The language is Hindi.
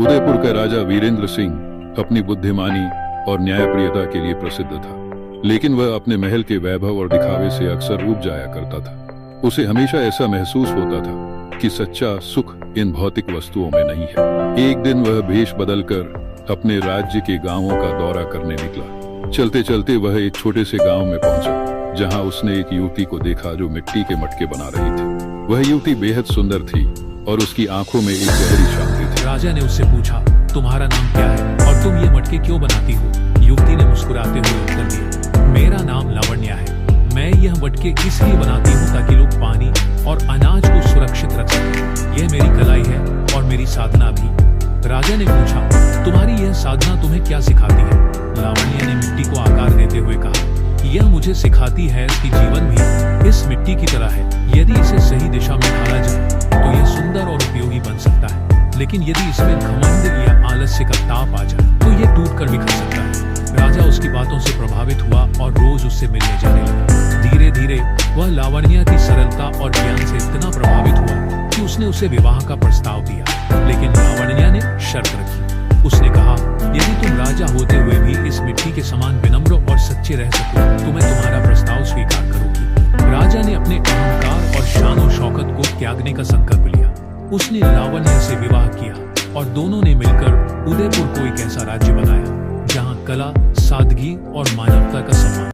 उदयपुर का राजा वीरेंद्र सिंह अपनी बुद्धिमानी और न्यायप्रियता के लिए प्रसिद्ध था, लेकिन वह अपने महल के वैभव और दिखावे से अक्सर ऊब जाया करता था। उसे हमेशा ऐसा महसूस होता था कि सच्चा सुख इन भौतिक वस्तुओं में नहीं है। एक दिन वह भेष बदलकर अपने राज्य के गांवों का दौरा करने निकला। चलते चलते वह एक छोटे से गांव में पहुंचा, जहां उसने एक युवती को देखा जो मिट्टी के मटके बना रही थी। वह युवती बेहद सुंदर थी और उसकी आंखों में एक गहरी शांति थी। राजा ने उससे पूछा, तुम्हारा नाम क्या है और तुम ये मटके क्यों बनाती हो? युवती ने मुस्कुराते हुए उत्तर दिया, मेरा नाम लावण्या है। मैं यह मटके इसलिए बनाती हूँ ताकि लोग पानी और अनाज को सुरक्षित रख सकें। यह मेरी कलाई है और मेरी साधना भी। राजा ने पूछा, तुम्हारी यह साधना तुम्हें क्या सिखाती है? लावण्या ने मिट्टी को आकार देते हुए कहा, यह मुझे सिखाती है कि जीवन भी इस मिट्टी की तरह है। यदि इसे सही दिशा में ढाला जाए तो यह सुंदर और उपयोगी बन सकता है, लेकिन यदि इसमें घमंड या आलस्य का ताप आ जाए तो यह टूटकर बिखर सकता है। राजा उसकी बातों से प्रभावित हुआ और रोज उससे मिलने जाने लगा। धीरे धीरे वह लावण्या की सरलता और ज्ञान से इतना प्रभावित हुआ कि उसने उसे विवाह का प्रस्ताव दिया, लेकिन लावण्या ने शर्त रखी। उसने कहा, यदि तुम राजा होते हुए भी इस मिट्टी के समान विनम्र और सच्चे रह सको तो मैं तुम्हारा प्रस्ताव स्वीकार करूंगी। राजा ने अपने अहंकार और शान और शौकत को त्यागने का संकल्प लिया। उसने लावण्या से विवाह किया और दोनों ने मिलकर उदयपुर को एक ऐसा राज्य बनाया जहां कला, सादगी और मानवता का सम्मान